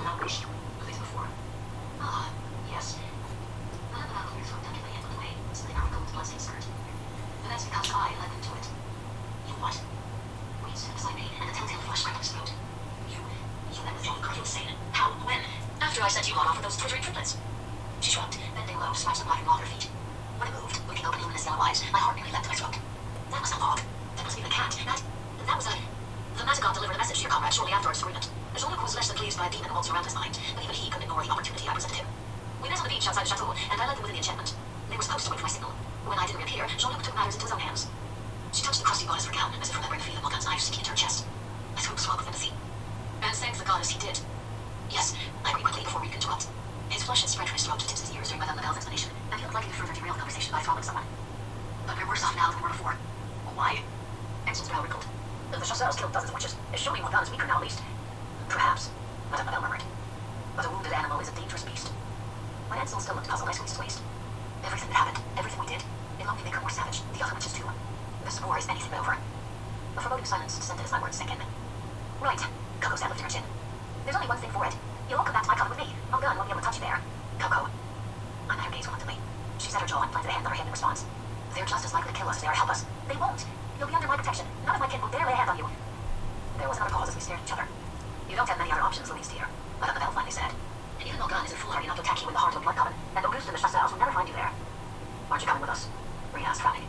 without wish. The days before. Ah, yes. Madame Val cleared throat tenderly and looked away, slipping her gold bloodstained skirt. And that's because I led them to it. You what? Reed stood beside me, and a telltale flush crept up his throat. You let me think, are you insane? How? When? After I sent you on off with those twittering triplets. She shrugged, bending low, scratched the black and raw at her feet. When it moved, winking open luminous yellow eyes, my heart nearly leapt to my throat. That was a dog. That wasn't even a cat. That was a... The Mazagon delivered a message to your comrade shortly after our disagreement. Jean-Luc was less than pleased by a demon waltzing around his mind, but even he couldn't ignore the opportunity I presented him. We met on the beach outside the chateau, and I led them within the enchantment. They were supposed to wait for my signal. When I didn't reappear, Jean-Luc took matters into his own hands. She touched the crusty bodice of her gown, as if remembering the feeling of Morgane's knife sinking into her chest. My throat swelled with empathy. And thank the goddess he did. Yes, I agreed quickly before Reed could interrupt. His flush had spread from his throat to the tips of his ears during Madame Labelle's explanation, and he looked likely to further derail the conversation by throttling someone. But we're worse off now than we were before. Why? Ansel's brow wrinkled. The chasseurs killed dozens of witches. Surely Morgane is weaker now, at least. Perhaps, Madame Labelle murmured. But a wounded animal is a dangerous beast. When Ansel still looked puzzled, I squeezed his waist. Everything that happened, everything we did, it'll only make her more savage. The other witches, too. This war is anything but over. A foreboding silence descended as my words sank in. Right, Coco said, lifting her chin. There's only one thing for it. You'll all come back to my cabin with me. Morgane won't be able to touch you there. Coco. I met her gaze reluctantly. She set her jaw and planted a hand on her hip in response. They're just as likely to kill us as they are to help us. They won't. You'll be under my protection. None of my kin will dare lay a hand on you. There was another pause as we stared at each other. You don't have many other options, Louise, dear. Madame Labelle finally said. Even Morgane isn't foolhardy enough to attack you in the heart of a blood coven, and Auguste and the chasseurs will never find you there. Aren't you coming with us? Reed asked, frowning.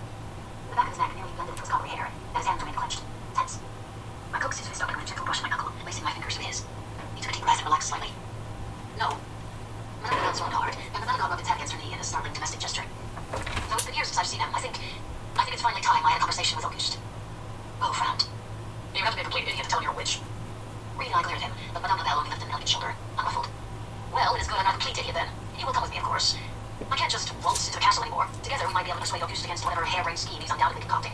The back of his neck nearly blended into his coppery hair, and his hands remained clenched, tense. I coaxed his fist open with a gentle brush on my knuckle, placing my fingers through his. He took a deep breath and relaxed slightly. No. Madame Labelle swallowed hard, and the Mazagon rubbed its head against her knee in a startling domestic gesture. Though it's been years since I've seen him, I think it's finally time I had a conversation with Auguste. Beau frowned. You have to be a complete idiot to tell you're a witch. Reed and I glared at him, but Madame Labelle only lifted an elegant shoulder, unruffled. Well, it is good I'm not a complete idiot then. He will come with me, of course. I can't just waltz into the castle anymore. Together we might be able to persuade Auguste against whatever harebrained scheme he's undoubtedly concocting.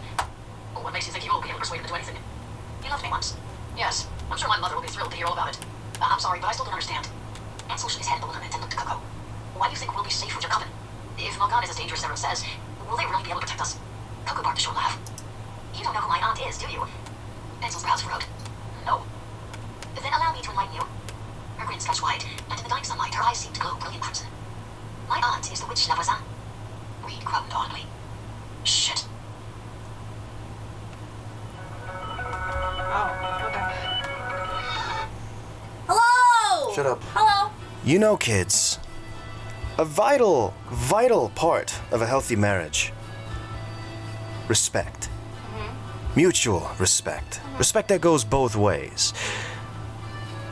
Oh, what makes you think he will be able to persuade him to do anything? He loved me once. Yes, I'm sure my mother will be thrilled to hear all about it. I'm sorry, but I still don't understand. Ansel shook his head in bewilderment and looked at Coco. Why do you think we'll be safe with your coven? If Morgane is as dangerous as everyone says, will they really be able to protect us? Coco barked a short laugh. You don't know who my aunt is, do you? Ansel's brows furrowed. No. Then allow me to enlighten you. Her grin stretched wide, and in the dying sunlight, her eyes seemed to glow brilliant crimson. My aunt is the witch La Voisin. Reed groaned audibly. Shit. Oh, okay. Hello! Shut up. Hello? You know, kids, a vital part of a healthy marriage. Respect. Mutual respect. Respect that goes both ways.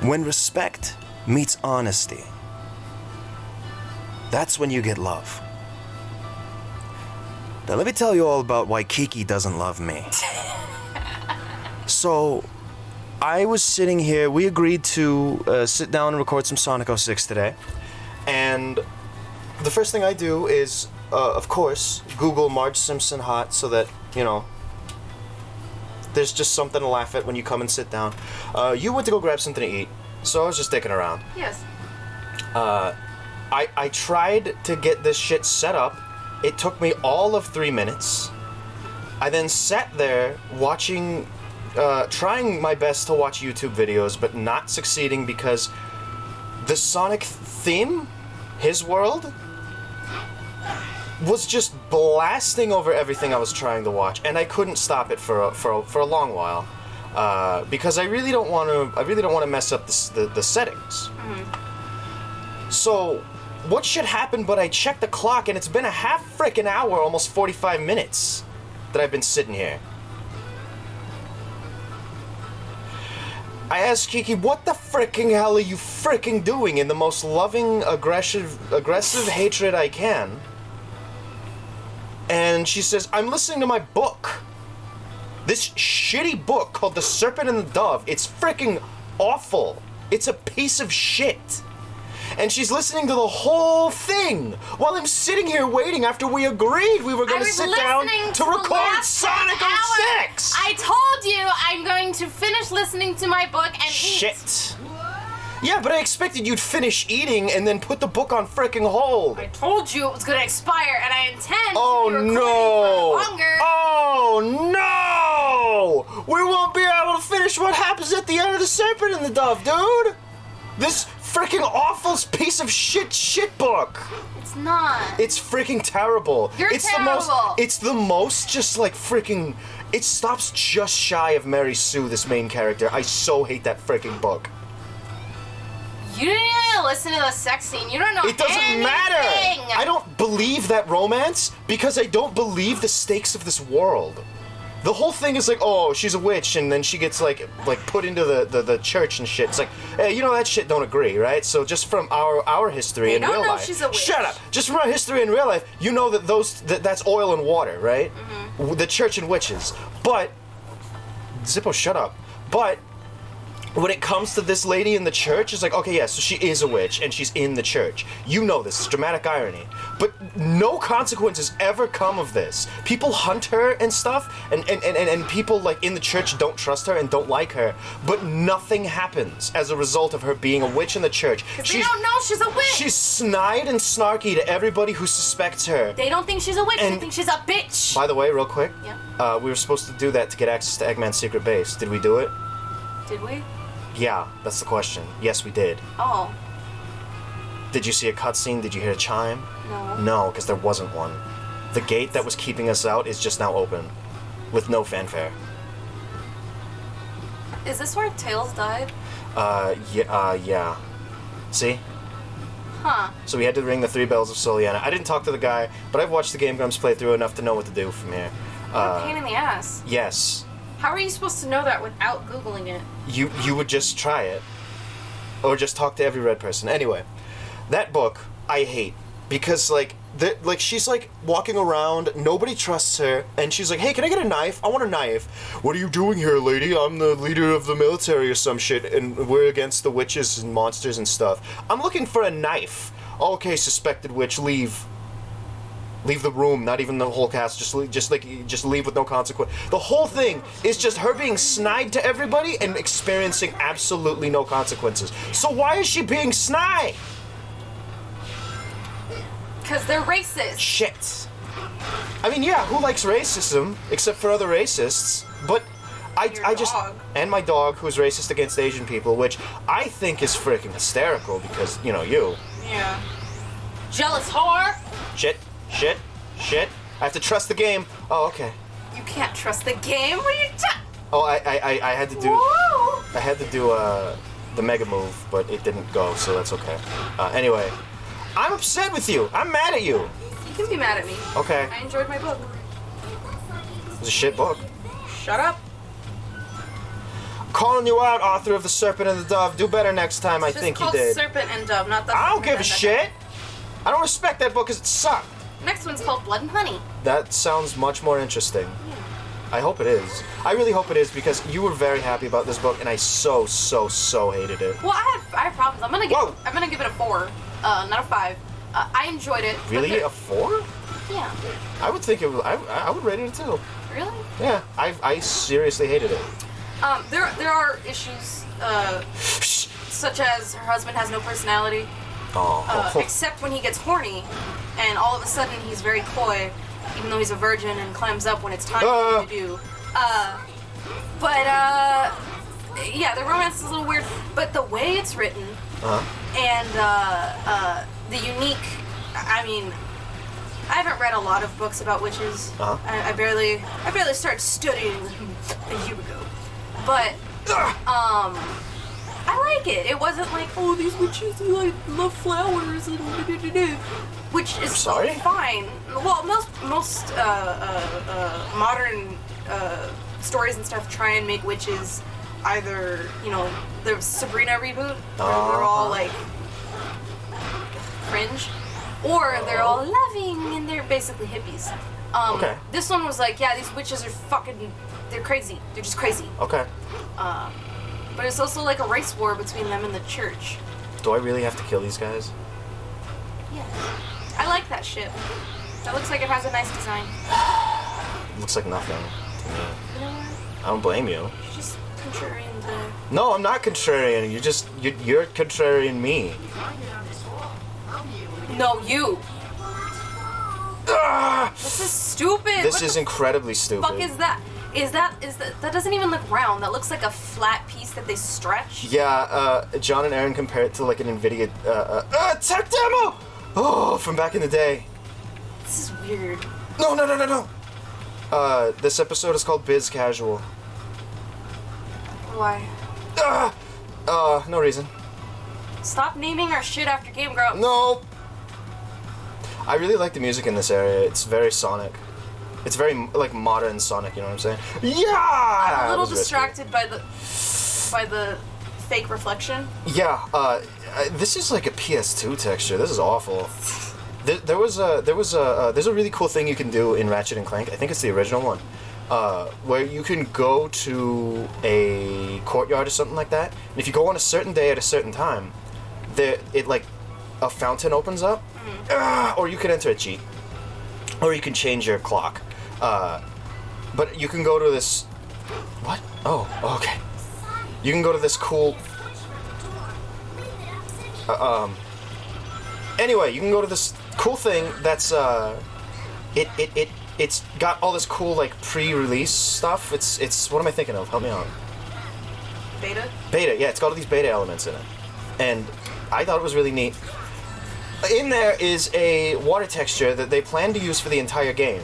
When respect meets honesty, that's when you get love. Now let me tell you all about why Kiki doesn't love me. So, I was sitting here, we agreed to sit down and record some Sonic 06 today, and the first thing I do is, of course, Google Marge Simpson hot so that, you know, there's just something to laugh at when you come and sit down. You went to go grab something to eat, so I was just sticking around. Yes. I tried to get this shit set up. It took me all of 3 minutes. I then sat there watching, trying my best to watch YouTube videos, but not succeeding because the Sonic theme, his world, was just blasting over everything I was trying to watch, and I couldn't stop it for a long while, because I really don't want to mess up the settings. Mm-hmm. So, what should happen? But I checked the clock, and it's been a half frickin' hour, almost 45 minutes, that I've been sitting here. I asked Kiki, "What the fricking hell are you fricking doing?" in the most loving, aggressive hatred I can. And she says, "I'm listening to my book. This shitty book called The Serpent and the Dove. It's freaking awful. It's a piece of shit." And she's listening to the whole thing while I'm sitting here waiting after we agreed we were going to sit down to record Sonic 06. I told you I'm going to finish listening to my book and eat. Shit. Yeah, but I expected you'd finish eating and then put the book on fricking hold. I told you it was going to expire, and I intend Oh to be recording no! for longer. Oh no! We won't be able to finish what happens at the end of The Serpent and the Dove, dude! This freaking awful piece of shit book. It's not. It's freaking terrible. You're terrible. It's the most just like freaking. It stops just shy of Mary Sue, this main character. I so hate that freaking book. You didn't even listen to the sex scene. You don't know It doesn't anything. matter. I don't believe that romance because I don't believe the stakes of this world. The whole thing is like, oh, she's a witch, and then she gets like put into the church and shit. It's like, hey, you know that shit don't agree, right? So just from our history in real life. They don't know she's a witch. Shut up. Just from our history in real life, you know that that's oil and water, right? Mm-hmm. The church and witches. But Zippo, shut up. But when it comes to this lady in the church, it's like, okay, yeah, so she is a witch, and she's in the church. You know this. It's dramatic irony. But no consequences ever come of this. People hunt her and stuff, and people, like, in the church don't trust her and don't like her, but nothing happens as a result of her being a witch in the church. Because they don't know she's a witch! She's snide and snarky to everybody who suspects her. They don't think she's a witch, And- they think she's a bitch! By the way, real quick, Yeah. we were supposed to do that to get access to Eggman's secret base. Did we do it? Did we? Yeah, that's the question. Yes, we did. Oh. Did you see a cutscene? Did you hear a chime? No. No, because there wasn't one. The gate that was keeping us out is just now open, with no fanfare. Is this where Tails died? Yeah. See? Huh. So we had to ring the 3 bells of Soliana. I didn't talk to the guy, but I've watched the Game Grumps playthrough enough to know what to do from here. What a pain in the ass. Yes. How are you supposed to know that without Googling it? You would just try it. Or just talk to every red person. Anyway, that book, I hate. Because, like she's, like, walking around, nobody trusts her, and she's like, hey, can I get a knife? I want a knife. What are you doing here, lady? I'm the leader of the military or some shit, and we're against the witches and monsters and stuff. I'm looking for a knife. Okay, suspected witch, leave. Leave the room, not even the whole cast, just leave with no consequence. The whole thing is just her being snide to everybody and experiencing absolutely no consequences. So why is she being snide? Because they're racist. Shit. I mean, yeah, who likes racism except for other racists? But I just dog. and my dog, who's racist against Asian people, which I think is freaking hysterical because you. Yeah. Jealous whore. Shit. I have to trust the game. Oh, okay. You can't trust the game. What are you talking? Oh, I had to do. Whoa. I had to do the mega move, but it didn't go, so that's okay. Anyway, I'm upset with you. I'm mad at you. You can be mad at me. Okay. I enjoyed my book. It was a shit book. Shut up. Calling you out, author of The Serpent and the Dove. Do better next time. I think you did. It's called Serpent and Dove, not the. I don't give a shit. I don't respect that book because it sucked. Next one's called Blood and Honey. That sounds much more interesting. I hope it is. I really hope it is because you were very happy about this book and I so hated it. Well, I have problems. I'm gonna give it a 4, not a 5. I enjoyed it. Really, a 4? Yeah. I would think it was. I would rate it a 2. Really? Yeah, I seriously hated it. There are issues, such as her husband has no personality, except when he gets horny, and all of a sudden he's very coy, even though he's a virgin and climbs up when it's time for him to do. Yeah, the romance is a little weird, but the way it's written, and the unique, I mean, I haven't read a lot of books about witches. I barely started studying them a year ago. But, I like it. It wasn't like, oh, these witches like love flowers and which is fine. Well, most modern stories and stuff try and make witches either, the Sabrina reboot, where they're all like cringe, or they're all loving and they're basically hippies. Okay. This one was like, yeah, these witches are they're crazy. They're just crazy. Okay. But it's also like a race war between them and the church. Do I really have to kill these guys? Yeah. I like that ship. That looks like it has a nice design. Looks like nothing to me. You know what? I don't blame you. You're just contrarian to... No, I'm not contrarian. You're contrarian me. No, you. This is stupid. This is incredibly stupid. What the fuck is that? that doesn't even look round. That looks like a flat piece that they stretch. Yeah, John and Aaron compare it to like an NVIDIA tech demo! Oh, from back in the day. This is weird. No. This episode is called Biz Casual. Why? No reason. Stop naming our shit after Game Grumps. No! I really like the music in this area. It's very Sonic. It's very, like, modern Sonic, you know what I'm saying? Yeah! I'm a little distracted by the fake reflection. Yeah, this is like a PS2 texture. This is awful. There's a really cool thing you can do in Ratchet and Clank. I think it's the original one, where you can go to a courtyard or something like that. And if you go on a certain day at a certain time, a fountain opens up, or you can enter a cheat, or you can change your clock. But you can go to this. What? Oh, okay. You can go to this cool. Anyway, you can go to this cool thing that's it's got all this cool like pre-release stuff. It's what am I thinking of? Help me out. Beta? Beta, yeah, it's got all these beta elements in it. And I thought it was really neat. In there is a water texture that they planned to use for the entire game,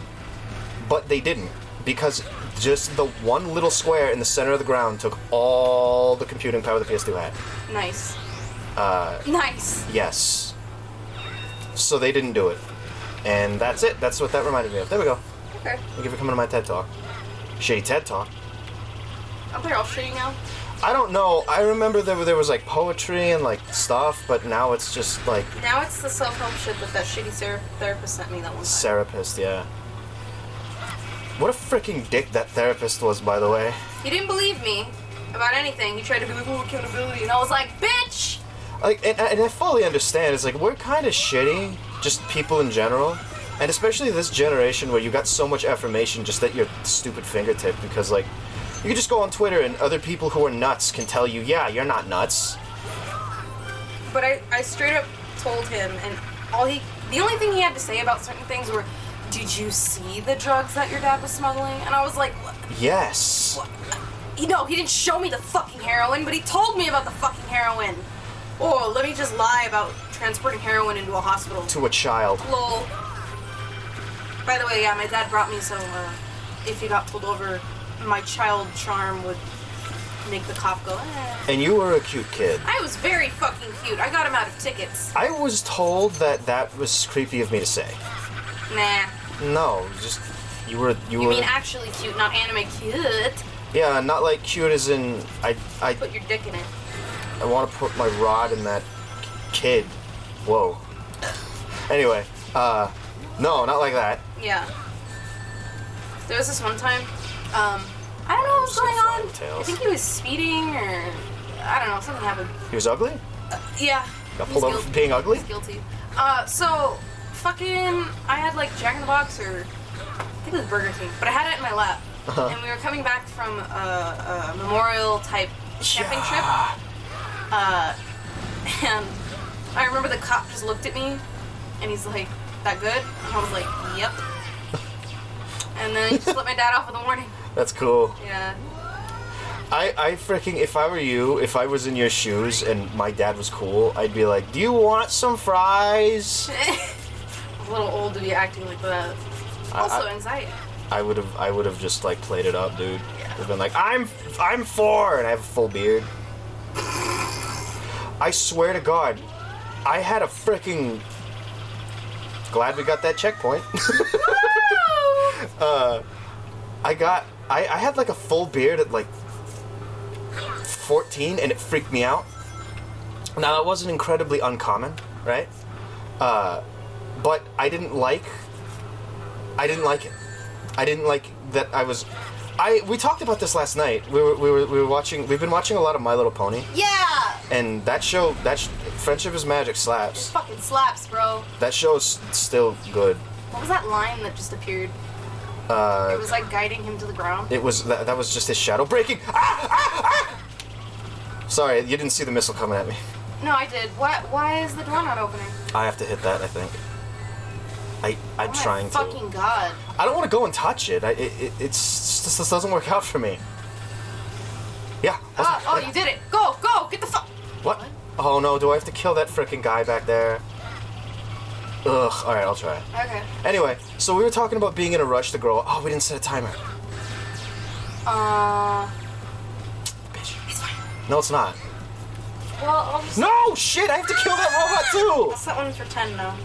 but they didn't, because just the one little square in the center of the ground took all the computing power the PS2 had. Nice. Nice. Yes. So they didn't do it. And that's it. That's what that reminded me of. There we go. Okay. Thank you for coming to my TED Talk. Shitty TED Talk. Oh, they're all shitty now? I don't know. I remember there was like poetry and like stuff, but now it's just like... Now it's the self-help shit that shitty therapist sent me that one time. Therapist, yeah. What a freaking dick that therapist was, by the way. He didn't believe me about anything. He tried to be like, oh, accountability, and I was like, bitch! Like, and I fully understand. It's like, we're kind of shitty, just people in general. And especially this generation where you got so much information just at your stupid fingertip, because, like, you can just go on Twitter and other people who are nuts can tell you, yeah, you're not nuts. But I straight up told him, and the only thing he had to say about certain things were, did you see the drugs that your dad was smuggling? And I was like, what? Yes. What? You know, he didn't show me the fucking heroin, but he told me about the fucking heroin. Oh, let me just lie about transporting heroin into a hospital. To a child. Lol. By the way, yeah, my dad brought me, so if you got pulled over, my child charm would make the cop go, eh. And you were a cute kid. I was very fucking cute. I got him out of tickets. I was told that was creepy of me to say. Nah. No, just you were. You mean actually cute, not anime cute. Yeah, not like cute as in I put your dick in it. I want to put my rod in that kid. Whoa. Anyway, no, not like that. Yeah. There was this one time, I don't know what was going on. I think he was speeding or, I don't know, something happened. He was ugly? Yeah. Got pulled over for being ugly? He's guilty. So, fucking, I had like Jack in the Box or, I think it was Burger King, but I had it in my lap. And we were coming back from a memorial type camping trip. And I remember the cop just looked at me and he's like, that good? And I was like, yep. And then he just let my dad off with a warning. That's cool. Yeah. I freaking, if I were you, if I was in your shoes and my dad was cool, I'd be like, do you want some fries? A little old to be acting like that. Also, anxiety. I would have just like played it up, dude. Yeah. I'd have been like, I'm 4 and I have a full beard. I swear to God, I had a freaking. Glad we got that checkpoint. I had like a full beard at like 14 and it freaked me out. Now that wasn't incredibly uncommon, right? But I didn't like it. I didn't like that I was. We talked about this last night. We were watching. We've been watching a lot of My Little Pony. Yeah. And that show, Friendship is Magic slaps. It fucking slaps, bro. That show's still good. What was that line that just appeared? It was like guiding him to the ground. It was that was just his shadow breaking. Sorry, you didn't see the missile coming at me. No, I did. Why is the door not opening? I have to hit that, I think. I'm trying to. Fucking God. I don't want to go and touch it. This doesn't work out for me. Yeah. Oh, you did it. Go, get the fuck. What? Oh no, do I have to kill that frickin' guy back there? Ugh, alright, I'll try. Okay. Anyway, so we were talking about being in a rush to grow up. Oh, we didn't set a timer. Bitch. It's fine. No, it's not. Well, I'll just... No! Shit, I have to kill that robot too! I'll set one for 10 now.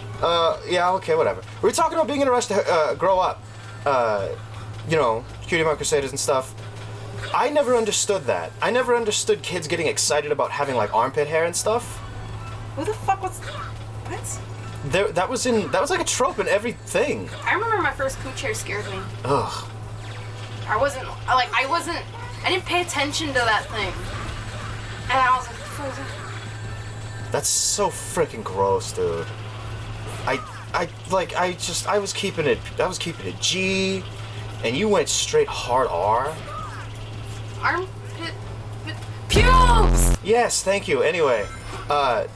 Yeah, okay, whatever. We were talking about being in a rush to grow up. You know, Cutie Mark Crusaders and stuff. I never understood that. I never understood kids getting excited about having, like, armpit hair and stuff. Who the fuck was... What? That was like a trope in everything. I remember my first cooch hair scared me. Ugh. I didn't pay attention to that thing. And I was like, what is it? That's so freaking gross, dude. I was keeping it G, and you went straight hard R. Armpit... Pubes! Yes, thank you. Anyway,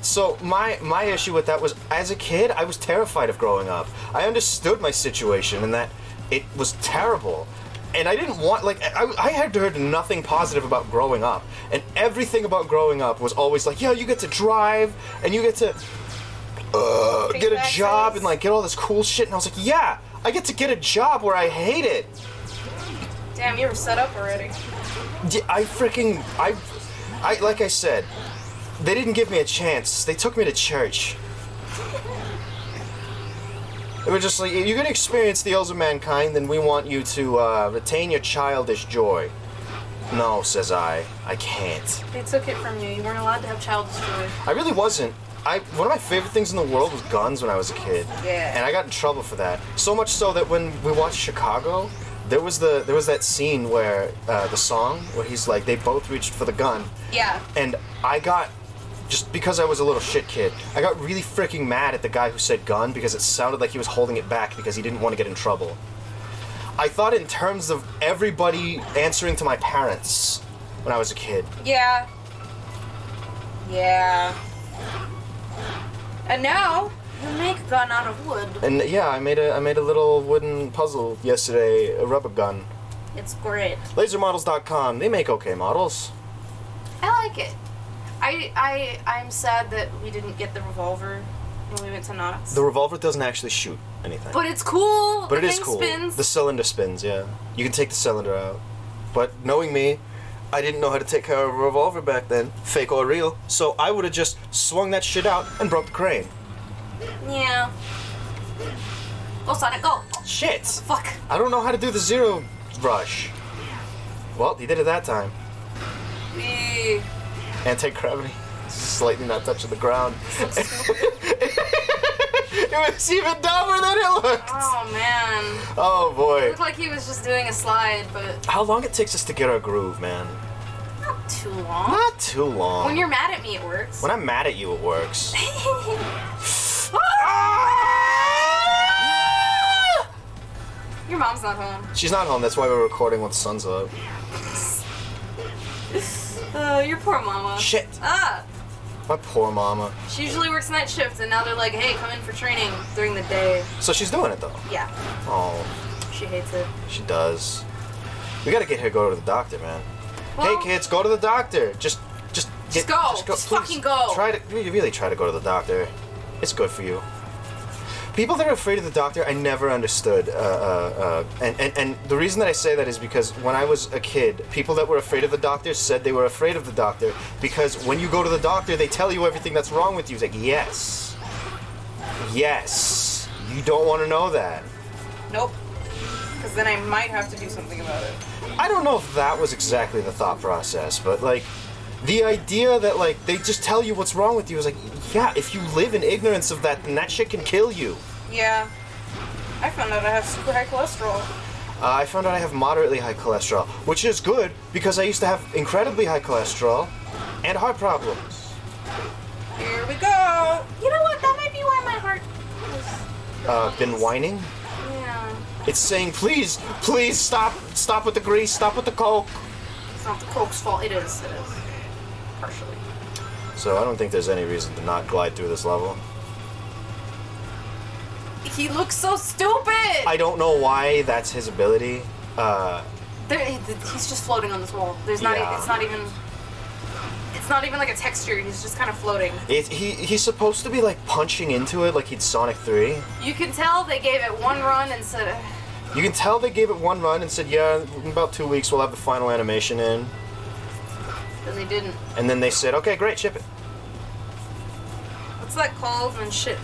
so my issue with that was, as a kid, I was terrified of growing up. I understood my situation and that it was terrible. And I didn't want, like, I had heard nothing positive about growing up. And everything about growing up was always like, yeah, you get to drive, and you get to get a job and, like, get all this cool shit. And I was like, yeah, I get to get a job where I hate it. Damn, you were set up already. Yeah, like I said, they didn't give me a chance. They took me to church. They were just like, you're gonna experience the ills of mankind, then we want you to retain your childish joy. No, says I can't. They took it from you. You weren't allowed to have childish joy. I really wasn't. One of my favorite things in the world was guns when I was a kid. Yeah. And I got in trouble for that. So much so that when we watched Chicago, there was that scene where the song where he's like, they both reached for the gun. Yeah. And I got, just because I was a little shit kid, I got really freaking mad at the guy who said gun because it sounded like he was holding it back because he didn't want to get in trouble. I thought in terms of everybody answering to my parents when I was a kid. Yeah. Yeah. And now you make a gun out of wood. And yeah, I made a little wooden puzzle yesterday, a rubber gun. It's great. Lasermodels.com, they make okay models. I like it. I'm sad that we didn't get the revolver when we went to Knott's. The revolver doesn't actually shoot anything. But it's cool. But the it is thing cool. Spins. The cylinder spins, yeah. You can take the cylinder out. But knowing me, I didn't know how to take care of a revolver back then, fake or real. So I would have just swung that shit out and broke the crane. Yeah. Go, Sonic, go. Shit. Fuck. I don't know how to do the zero rush. Well, he did it that time. Eee. Anti-gravity. Slightly not touching the ground. It was even dumber than it looked. Oh, man. Oh, boy. It looked like he was just doing a slide, but... How long it takes us to get our groove, man? Not too long. Not too long. When you're mad at me, it works. When I'm mad at you, it works. Your mom's not home. She's not home, that's why we're recording when the sun's up. Your poor mama. Shit. Ah! My poor mama. She usually works night shift, and now they're like, hey, come in for training during the day. So she's doing it, though? Yeah. Oh. She hates it. She does. We gotta get her to go to the doctor, man. Well, hey, kids, go to the doctor. Just go. Just Just please. fucking go. Really try to go to the doctor. It's good for you. People that are afraid of the doctor, I never understood. And the reason that I say that is because when I was a kid, people that were afraid of the doctor said they were afraid of the doctor because when you go to the doctor, they tell you everything that's wrong with you. It's like, yes. Yes. You don't want to know that. Nope. Because then I might have to do something about it. I don't know if that was exactly the thought process, but, like, the idea that, like, they just tell you what's wrong with you is like, yeah, if you live in ignorance of that, then that shit can kill you. Yeah. I found out I have super high cholesterol. I found out I have moderately high cholesterol, which is good because I used to have incredibly high cholesterol and heart problems. Here we go. You know what? That might be why my heart was... Been whining? Yeah. It's saying, please, please stop with the grease, stop with the coke. It's not the Coke's fault. It is. It is. Partially. So I don't think there's any reason to not glide through this level. He looks so stupid! I don't know why that's his ability. He's just floating on this wall. There's not. Yeah. It's not even. It's not even like a texture. He's just kind of floating. He's supposed to be like punching into it like he'd Sonic 3. You can tell they gave it one run and said. You can tell they gave it one run and said, yeah, in about 2 weeks we'll have the final animation in. And they didn't. And then they said, okay, great, ship it. What's that called when shit?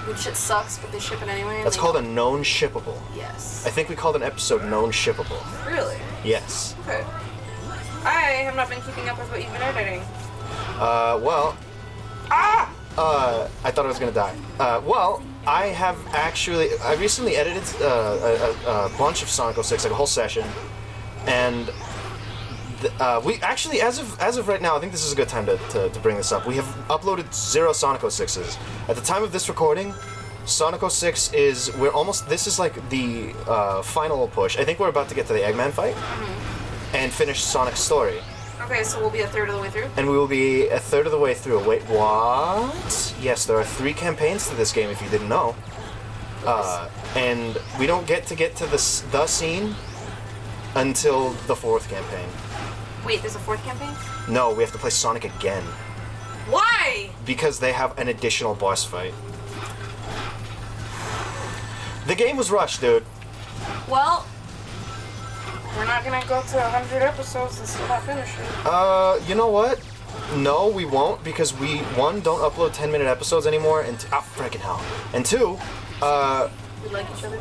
When shit sucks, but they ship it anyway. That's called a known shippable. Yes. I think we called an episode known shippable. Really? Yes. Okay. I have not been keeping up with what you've been editing. Well. Ah! I thought I was gonna die. Well, I have actually. I recently edited a bunch of Sonic 06, like a whole session, and we actually, as of right now, I think this is a good time to bring this up. We have uploaded 0 Sonic 06s. At the time of this recording, Sonic 06 is this is like the final push. I think we're about to get to the Eggman fight and finish Sonic's story. Okay, so we'll be a third of the way through? And we will be a third of the way through. Wait, what? Yes, there are 3 campaigns to this game, if you didn't know. And we don't get to the scene until the 4th campaign. Wait, there's a 4th campaign? No, we have to play Sonic again. Why? Because they have an additional boss fight. The game was rushed, dude. Well, we're not gonna go to 100 episodes and still not finish it. You know what? No, we won't, because we, 1, don't upload 10-minute episodes anymore, and freaking hell. And 2, We like each other?